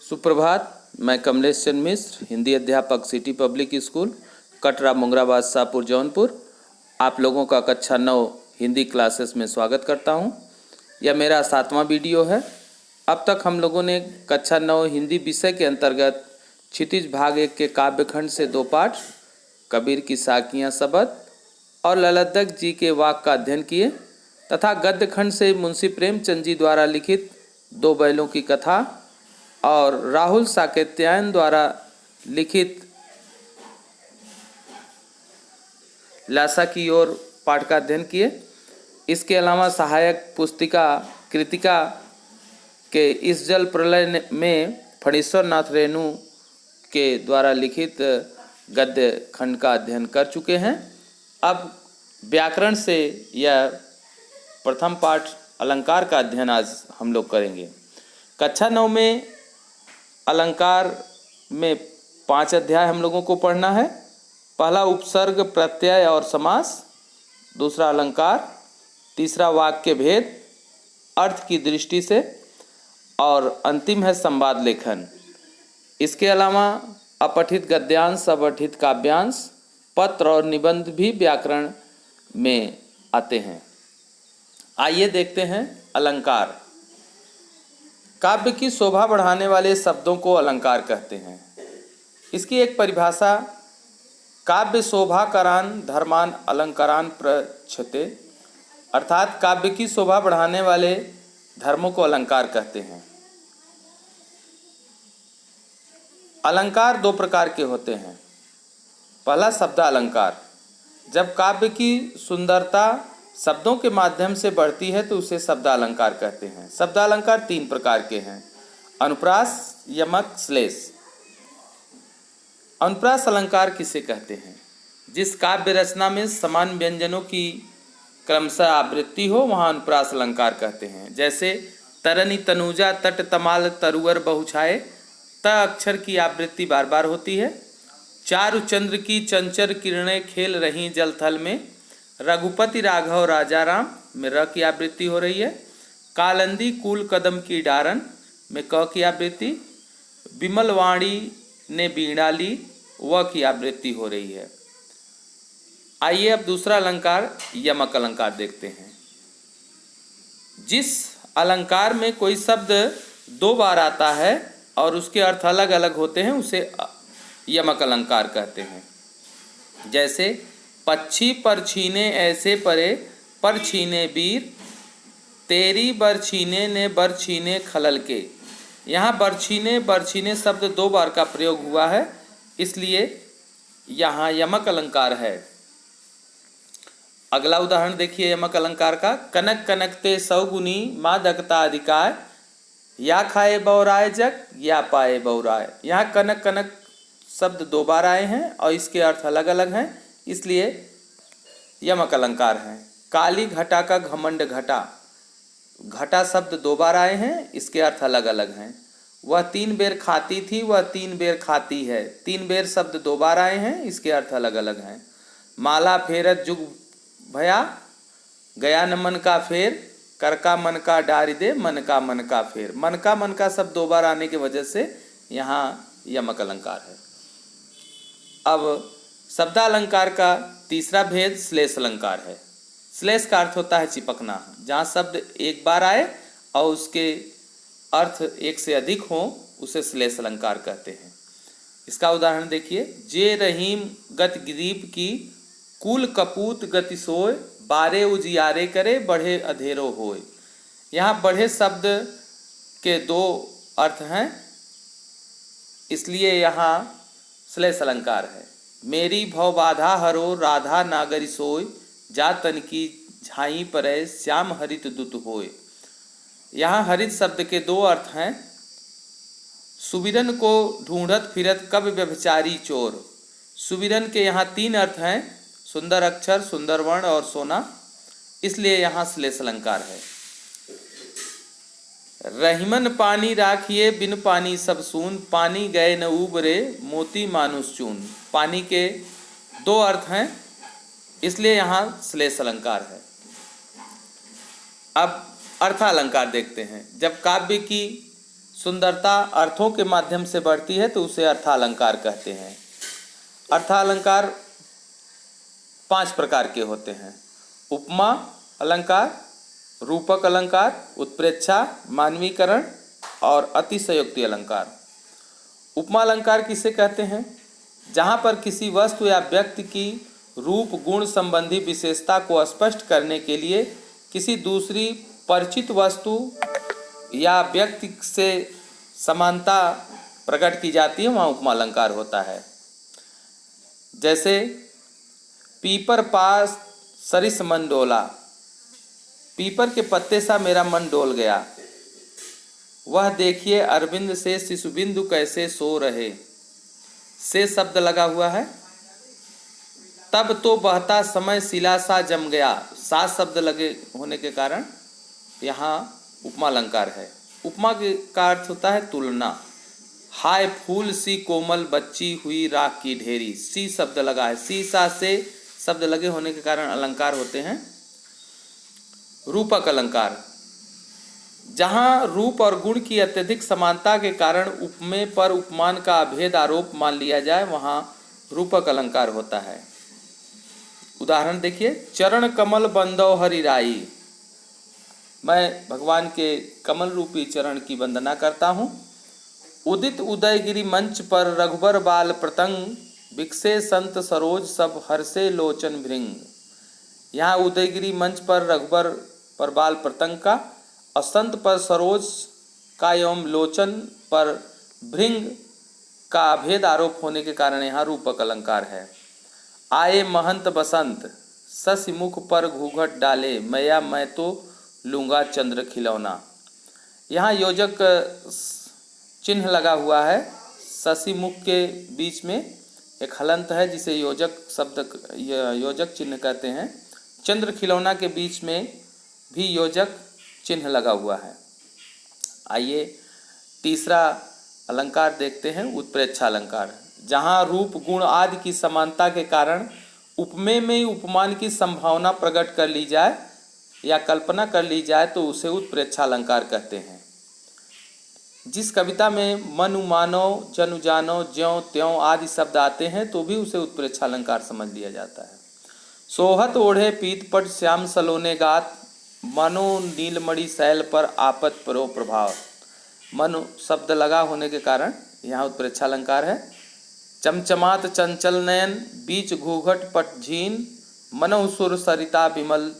सुप्रभात। मैं कमलेश चंद्र मिश्र, हिंदी अध्यापक city public school, Katra, Mungrabad, Shahpur, Jaunpur, आप लोगों का कक्षा 9 हिंदी क्लासेस में स्वागत करता हूं। यह मेरा 7वां वीडियो है। अब तक हम लोगों ने कक्षा 9 हिंदी विषय के अंतर्गत क्षितिज भाग 1 के काव्यखंड से 2 पाठ, कबीर की साखियाँ शबद और ललितदास जी के वाक का अध्ययन किए तथा गद्य खंड से मुंशी प्रेमचंद जी द्वारा लिखित 2 बैलों की कथा और राहुल साकेत्यायन द्वारा लिखित लासा की ओर पाठ का अध्ययन किए। इसके अलावा सहायक पुस्तिका कृतिका के इस जल प्रलय में फणीश्वर नाथ रेणु के द्वारा लिखित गद्य खंड का अध्ययन कर चुके हैं। अब व्याकरण से यह प्रथम पाठ अलंकार का अध्ययन आज हम लोग करेंगे। कक्षा 9 में अलंकार में 5 अध्याय हम लोगों को पढ़ना है। पहला उपसर्ग, प्रत्यय और समास, दूसरा अलंकार, तीसरा वाक्य भेद अर्थ की दृष्टि से और अंतिम है संवाद लेखन। इसके अलावा अपठित गद्यांश, अपठित काव्यांश, पत्र और निबंध भी व्याकरण में आते हैं। आइए देखते हैं अलंकार। काव्य की शोभा बढ़ाने वाले शब्दों को अलंकार कहते हैं। इसकी एक परिभाषा, काव्य शोभाकरान धर्मान अलंकारान प्रच्छते, अर्थात काव्य की शोभा बढ़ाने वाले धर्मों को अलंकार कहते हैं। अलंकार 2 प्रकार के होते हैं। पहला शब्द अलंकार, जब काव्य की सुंदरता शब्दों के माध्यम से बढ़ती है तो उसे शब्दालंकार कहते हैं। शब्दालंकार 3 प्रकार के हैं, अनुप्रास, यमक, श्लेष। अनुप्रास अलंकार किसे कहते हैं? जिस काव्य रचना में समान व्यंजनों की क्रमशः आवृत्ति हो वहाँ अनुप्रास अलंकार कहते हैं। जैसे तरनी तनुजा तट तमाल तरुअर बहुछाए, त अक्षर की आवृत्ति बार बार होती है। चारु चंद्र की चंचर किरणें खेल रही जलथल में, रघुपति राघव राजा राम में र की आवृत्ति हो रही है। कालंदी कूल कदम की डारन में क की आवृत्ति, विमल वाणी ने बीणा ली व की आवृत्ति हो रही है। आइए अब दूसरा अलंकार यमक अलंकार देखते हैं। जिस अलंकार में कोई शब्द 2 बार आता है और उसके अर्थ अलग अलग होते हैं उसे यमक अलंकार कहते हैं। जैसे पक्षी पर छीने ऐसे परे पर छीने वीर, तेरी बरछीने ने बरछीने खलल के। यहाँ बरछीने शब्द 2 बार का प्रयोग हुआ है, इसलिए यहाँ यमक अलंकार है। अगला उदाहरण देखिए यमक अलंकार का। कनक कनकते सौगुनी मादकता अधिकार, या खाए बौराए जग या पाए बौराए। यहाँ कनक कनक शब्द 2 बार आए हैं और इसके अर्थ अलग अलग हैं, इसलिए यमक अलंकार है। काली घटा का घमंड घटा, घटा शब्द 2 बार आए हैं, इसके अर्थ अलग अलग हैं। वह 3 बेर खाती थी, वह 3 बेर खाती है। 3 बेर शब्द 2 बार आए हैं, इसके अर्थ अलग अलग हैं। माला फेरत जुग भया, गया न मन का फेर, कर का मन का डारी दे, मन का फेर। मन का शब्द 2 बार आने की वजह से यहाँ यमक अलंकार है। अब शब्दालंकार का तीसरा भेद श्लेष अलंकार है। श्लेष का अर्थ होता है चिपकना। जहाँ शब्द 1 बार आए और उसके अर्थ 1 से अधिक हो उसे श्लेष अलंकार कहते हैं। इसका उदाहरण देखिए। जे रहीम गत ग्रीब की, कुल कपूत गति सोय, बारे उजियारे करे बढ़े अधेरो होय। यहाँ बढ़े शब्द के 2 अर्थ हैं, इसलिए यहाँ श्लेष अलंकार है। मेरी भव बाधा हरो राधा नागरी सोय, जा तन की झाई परै श्याम हरित दुत होय। यहाँ हरित शब्द के 2 अर्थ हैं। सुबिरन को ढूंढत फिरत कब व्यभिचारी चोर। सुबिरन के यहाँ 3 अर्थ हैं, सुंदर अक्षर, सुंदर वर्ण और सोना, इसलिए यहाँ श्लेष अलंकार है। रहीमन पानी राखिए बिन पानी सब सून, पानी गए न उबरे मोती मानुष चून। पानी के 2 अर्थ हैं, इसलिए यहाँ श्लेष अलंकार है। अब अर्थालंकार देखते हैं। जब काव्य की सुंदरता अर्थों के माध्यम से बढ़ती है तो उसे अर्थालंकार कहते हैं। अर्थालंकार 5 प्रकार के होते हैं: उपमा अलंकार, रूपक अलंकार, उत्प्रेक्षा, मानवीकरण और अतिशयोक्ति अलंकार। उपमा अलंकार किसे कहते हैं? जहाँ पर किसी वस्तु या व्यक्ति की रूप गुण संबंधी विशेषता को स्पष्ट करने के लिए किसी दूसरी परिचित वस्तु या व्यक्ति से समानता प्रकट की जाती है, वहाँ उपमा अलंकार होता है। जैसे पीपर पास सरिस मन डोला, पीपर के पत्ते सा मेरा मन डोल गया। वह देखिए अरविंद से शिशुबिंदु कैसे सो रहे, से शब्द लगा हुआ है। तब तो बहता समय शिला सा जम गया, सा शब्द लगे होने के कारण यहाँ उपमा अलंकार है। उपमा का अर्थ होता है तुलना। हाय फूल सी कोमल बच्ची हुई राख की ढेरी, सी शब्द लगा है, सी सा से शब्द लगे होने के कारण अलंकार होते हैं। रूपक अलंकार, जहाँ रूप और गुण की अत्यधिक समानता के कारण उपमे पर उपमान का अभेद आरोप मान लिया जाए, वहाँ रूपक अलंकार होता है। उदाहरण देखिए, चरण कमल बंदो हरिराई, मैं भगवान के कमल रूपी चरण की वंदना करता हूँ। उदित उदयगिरी मंच पर रघुबर बाल प्रतंग, विकसे संत सरोज सब हर्षे लोचन भृंग। यहाँ उदयगिरी मंच पर रघुबर पर बाल प्रतंग का और संत पर सरोज का एवं लोचन पर भृंग का अभेद आरोप होने के कारण यहाँ रूपक अलंकार है। आए महंत बसंत, शशि मुख पर घूंघट डाले, मैया मैं तो लूँगा चंद्र खिलौना। यहाँ योजक चिन्ह लगा हुआ है। शशि मुख के बीच में एक हलंत है जिसे योजक चिन्ह कहते हैं। चंद्र खिलौना के बीच में भी योजक चिन्ह लगा हुआ है। आइए तीसरा अलंकार देखते हैं, उत्प्रेक्षा अलंकार। जहाँ रूप गुण आदि की समानता के कारण उपमेय में उपमान की संभावना प्रकट कर ली जाए या कल्पना कर ली जाए तो उसे उत्प्रेक्षा अलंकार कहते हैं। जिस कविता में मनु मानो जनु जानो ज्यों त्यों आदि शब्द आते हैं तो भी उसे उत्प्रेक्षा अलंकार समझ लिया जाता है। सोहत ओढ़े पीतपट श्याम सलोने गात, मनो नीलमणि शैल पर आपत परो प्रभाव। मनु शब्द लगा होने के कारण यहाँ उत्प्रेक्षा अलंकार है। चमचमात चंचल नयन बीच घूघट पट झीन, मनोह सुर सरिता विमल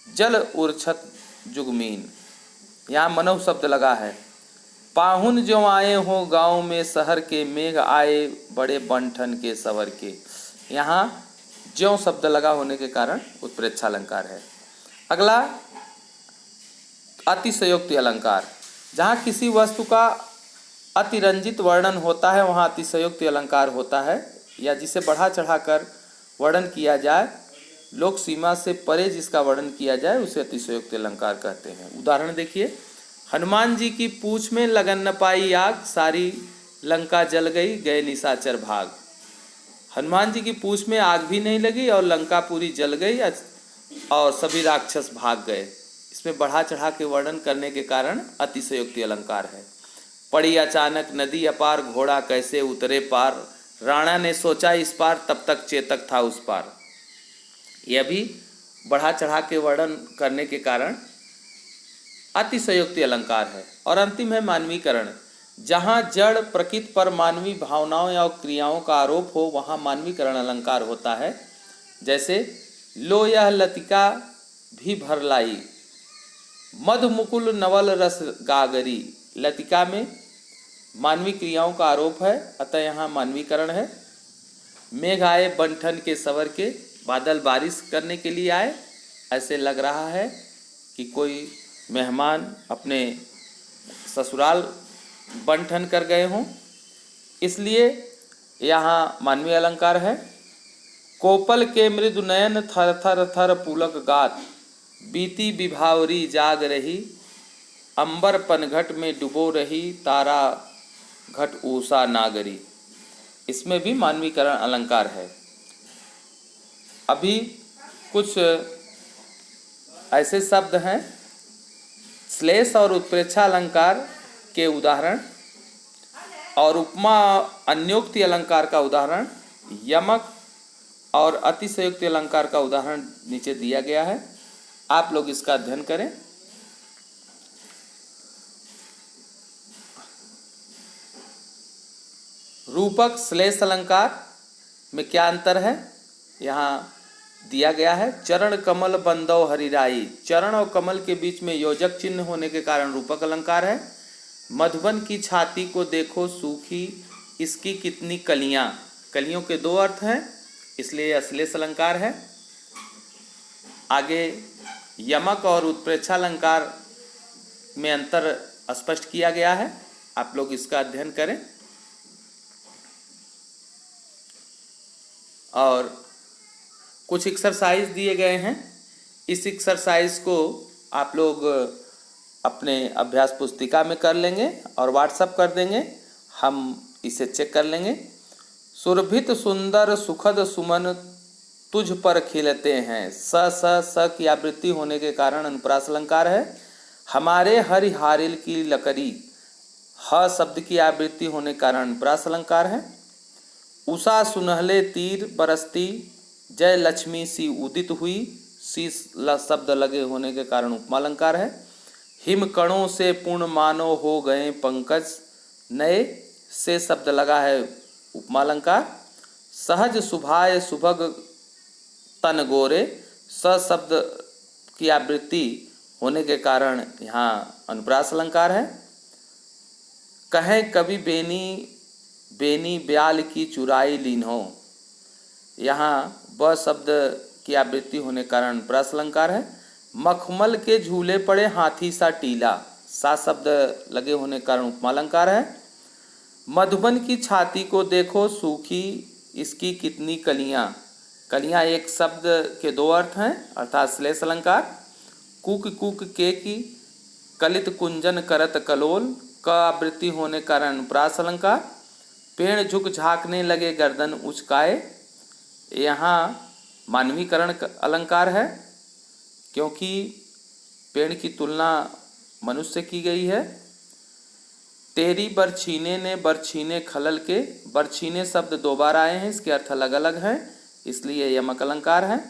जल उर्छत जुगमीन। यहाँ मनोह शब्द लगा है। पाहुन जो आए हो गाँव में शहर के, मेघ आए बड़े बंठन के सवर के। यहाँ ज्यों शब्द लगा होने के कारण उत्प्रेक्षा अलंकार है। अगला अतिशयोक्ति अलंकार। जहाँ किसी वस्तु का अतिरंजित वर्णन होता है वहाँ अतिशयोक्ति अलंकार होता है, या जिसे बढ़ा चढ़ाकर वर्णन किया जाए, लोक सीमा से परे जिसका वर्णन किया जाए उसे अतिशयोक्ति अलंकार कहते हैं। उदाहरण देखिए, हनुमान जी की पूंछ में लगन न पाई आग, सारी लंका जल गई गए निशाचर भाग। हनुमान जी की पूंछ में आग भी नहीं लगी और लंका पूरी जल गई और सभी राक्षस भाग गए। इसमें बढ़ा चढ़ा के वर्णन करने के कारण अतिशयोक्ति अलंकार है। पड़ी अचानक नदी अपार, घोड़ा कैसे उतरे पार, राणा ने सोचा इस पार तब तक चेतक था उस पार। यह भी बढ़ा चढ़ा के वर्णन करने के कारण अतिशयोक्ति अलंकार है। और अंतिम है मानवीकरण। जहाँ जड़ प्रकृति पर मानवीय भावनाओं या क्रियाओं का आरोप हो वहाँ मानवीकरण अलंकार होता है। जैसे लो यह लतिका भी भर लाई, मधु मुकुल नवल रस गागरी। लतिका में मानवीय क्रियाओं का आरोप है, अतः यहाँ मानवीकरण है। मेघ आए बंठन के सवर के, बादल बारिश करने के लिए आए, ऐसे लग रहा है कि कोई मेहमान अपने ससुराल बंठन कर गए हों, इसलिए यहाँ मानवीय अलंकार है। कोपल के मृदु नयन थर थर थर पुलक गात, बीती विभावरी जाग रही, अंबर पनघट में डुबो रही, तारा घट ऊषा नागरी। इसमें भी मानवीकरण अलंकार है। अभी कुछ ऐसे शब्द हैं, श्लेष और उत्प्रेक्षा अलंकार के उदाहरण और उपमा अन्योक्ति अलंकार का उदाहरण, यमक और अतिशयोक्ति अलंकार का उदाहरण नीचे दिया गया है। आप लोग इसका अध्ययन करें। रूपक श्लेष अलंकार में क्या अंतर है यहाँ दिया गया है। चरण कमल बंदौ हरिराई, चरण और कमल के बीच में योजक चिन्ह होने के कारण रूपक अलंकार है। मधुबन की छाती को देखो सूखी, इसकी कितनी कलियां, कलियों के दो अर्थ हैं इसलिए अश्लेष अलंकार है। आगे यमक और उत्प्रेक्षा अलंकार में अंतर स्पष्ट किया गया है। आप लोग इसका अध्ययन करें। और कुछ एक्सरसाइज दिए गए हैं, इस एक्सरसाइज को आप लोग अपने अभ्यास पुस्तिका में कर लेंगे और व्हाट्सएप कर देंगे, हम इसे चेक कर लेंगे। सुरभित सुंदर सुखद सुमन तुझ पर खिलते हैं, स की आवृत्ति होने के कारण अनुप्रास अलंकार है। हमारे हरिहारिल की लकड़ी, ह शब्द की आवृत्ति होने के कारण अनुप्रास अलंकार है। उषा सुनहले तीर बरसती, जय लक्ष्मी सी उदित हुई, सी शब्द लगे होने के कारण उपमा अलंकार है। हिम कणों से पूर्ण मानो हो गए पंकज, नए से शब्द लगा है उपमा अलंकार। सहज सुभाय सुभग तन गोरे, स शब्द की आवृत्ति होने के कारण यहाँ अनुप्रास अलंकार है। कहें कवि बेनी बेनी ब्याल की चुराई लीन्हो, यहाँ ब शब्द की आवृत्ति होने के कारण अनुप्रास अलंकार है। मखमल के झूले पड़े हाथी सा टीला, सा शब्द लगे होने के कारण उपमा अलंकार है। मधुबन की छाती को देखो सूखी, इसकी कितनी कलियां, कलियां एक शब्द के दो अर्थ हैं अर्थात श्लेष अलंकार। कुक कुक के की कलित कुंजन करत कलोल, क आवृत्ति होने के कारण अनुप्रास अलंकार। पेड़ झुक झांकने लगे गर्दन उचकाए, यहाँ मानवीकरण अलंकार है क्योंकि पेड़ की तुलना मनुष्य से की गई है। तेरी बरछीने ने बरछीने खलल के, बरछीने शब्द दो बार आए हैं, इसके अर्थ अलग अलग हैं इसलिए यमक अलंकार है।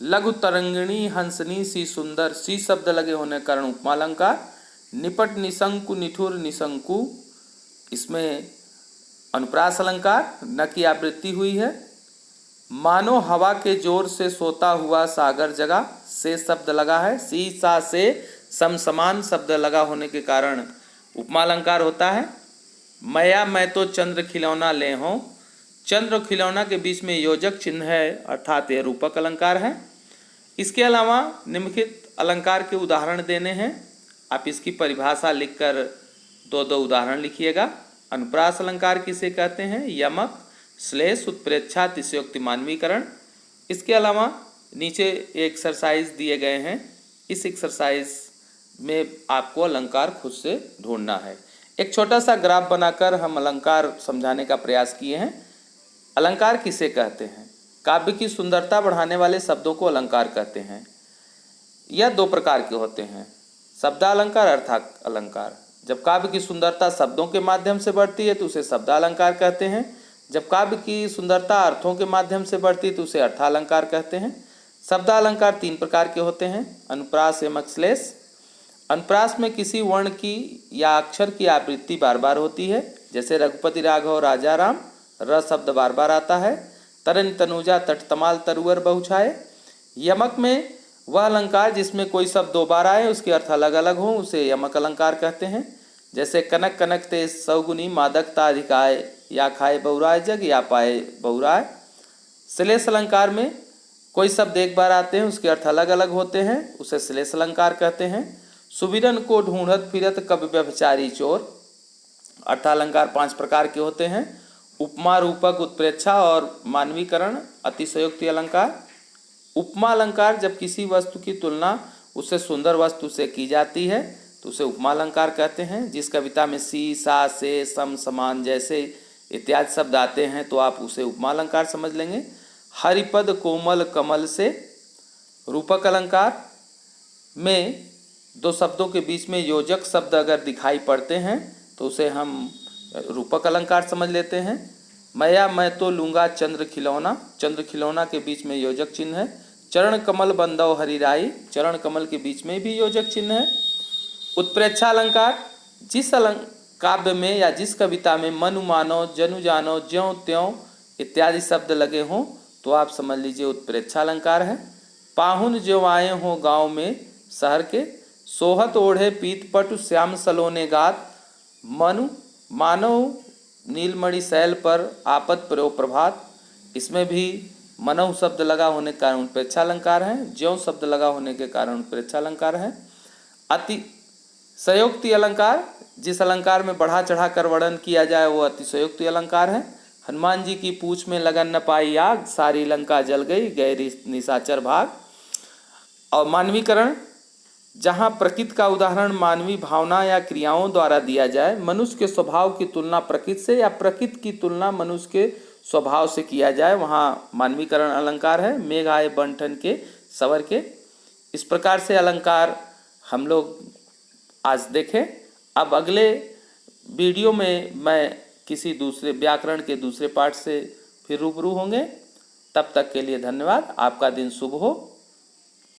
लघु तरंगिणी हंसनी सी सुंदर, सी शब्द लगे होने के कारण उपमा अलंकार। निपट निशंकु निठुर निशंकु, इसमें अनुप्रास अलंकार, न की आवृत्ति हुई है। मानो हवा के जोर से सोता हुआ सागर जगा, से शब्द लगा है, सी सा से समसमान शब्द लगा होने के कारण उपमा अलंकार होता है। मैं तो चंद्र खिलौना ले हूँ, चंद्र खिलौना के बीच में योजक चिन्ह है अर्थात यह रूपक अलंकार है। इसके अलावा निम्नलिखित अलंकार के उदाहरण देने हैं, आप इसकी परिभाषा लिखकर दो दो उदाहरण लिखिएगा। अनुप्रास अलंकार किसे कहते हैं, यमक, श्लेष, उत्प्रेक्षा, अतिशयोक्ति, मानवीकरण। इसके अलावा नीचे एक्सरसाइज दिए गए हैं, इस एक्सरसाइज में आपको अलंकार खुद से ढूंढना है। एक छोटा सा ग्राफ बनाकर हम अलंकार समझाने का प्रयास किए हैं। अलंकार किसे कहते हैं, काव्य की सुंदरता बढ़ाने वाले शब्दों को अलंकार कहते हैं। यह दो प्रकार के होते हैं, शब्दालंकार, अर्थात अलंकार। जब काव्य की सुंदरता शब्दों के माध्यम से बढ़ती है तो उसे शब्दालंकार कहते हैं, जब काव्य की सुंदरता अर्थों के माध्यम से बढ़ती है तो उसे अर्थालंकार कहते हैं। शब्दालंकार तीन प्रकार के होते हैं, अनुप्रास, यमक, श्लेष। अनुप्रास में किसी वर्ण की या अक्षर की आवृत्ति बार बार होती है, जैसे रघुपति राघव राजा राम, र शब्द बार बार आता है। तरन तनुजा तट तमाल तरुअर बहुछाए। यमक में वह अलंकार जिसमें कोई शब्द दो बार आए, उसके अर्थ अलग अलग हों, उसे यमक अलंकार कहते हैं। जैसे कनक कनक ते सौगुनी मादकता अधिकाय, या खाए बहुराय जग या पाए बहुराय। श्लेष अलंकार में कोई शब्द एक बार आते हैं, उसके अर्थ अलग अलग होते हैं, उसे श्लेष अलंकार कहते हैं। सुबिरन को ढूंढत फिरत कवि व्यभिचारी चोर। अर्थालंकार पांच प्रकार के होते हैं, उपमा, रूपक, उत्प्रेक्षा और मानवीकरण, अतिशयोक्ति अलंकार। उपमा अलंकार जब किसी वस्तु की तुलना उससे सुंदर वस्तु से की जाती है तो उसे उपमा अलंकार कहते हैं। जिस कविता में सी, सा, से, सम, समान जैसे इत्यादि शब्द आते हैं तो आप उसे उपमा अलंकार समझ लेंगे। हरिपद कोमल कमल से। रूपक अलंकार में दो शब्दों के बीच में योजक शब्द अगर दिखाई पड़ते हैं तो उसे हम रूपक अलंकार समझ लेते हैं। मैं तो लूँगा चंद्र खिलौना, चंद्र खिलौना के बीच में योजक चिन्ह है। चरण कमल बंदौ हरिराई, चरण कमल के बीच में भी योजक चिन्ह है। उत्प्रेक्षा अलंकार, जिस काव्य में या जिस कविता में मनु मानो, जनु जानो, ज्यों त्यों इत्यादि शब्द लगे हों तो आप समझ लीजिए उत्प्रेक्षा अलंकार है। पाहुन ज्यों आए हों गाँव में शहर के, सोहत ओढ़े पीत पटु श्याम सलोने गात, मनु मानव नीलमणि शैल पर आपत प्रयो प्रभात, इसमें भी मनव शब्द लगा होने के कारण उत्प्रेक्षा अलंकार है। ज्यों शब्द लगा होने के कारण उत्प्रेक्षा अलंकार है। अतिशयोक्ति अलंकार, जिस अलंकार में बढ़ा चढ़ा कर वर्णन किया जाए वो अतिशयोक्ति अलंकार है। हनुमान जी की पूंछ में लगन न पाई आग, सारी लंका जल गई गए निशाचर भाग। और मानवीकरण, जहाँ प्रकृति का उदाहरण मानवीय भावना या क्रियाओं द्वारा दिया जाए, मनुष्य के स्वभाव की तुलना प्रकृति से या प्रकृति की तुलना मनुष्य के स्वभाव से किया जाए, वहाँ मानवीकरण अलंकार है। मेघ आए बंठन के सवर के। इस प्रकार से अलंकार हम लोग आज देखें। अब अगले वीडियो में मैं किसी दूसरे व्याकरण के दूसरे पाठ से फिर रूबरू होंगे। तब तक के लिए धन्यवाद। आपका दिन शुभ हो।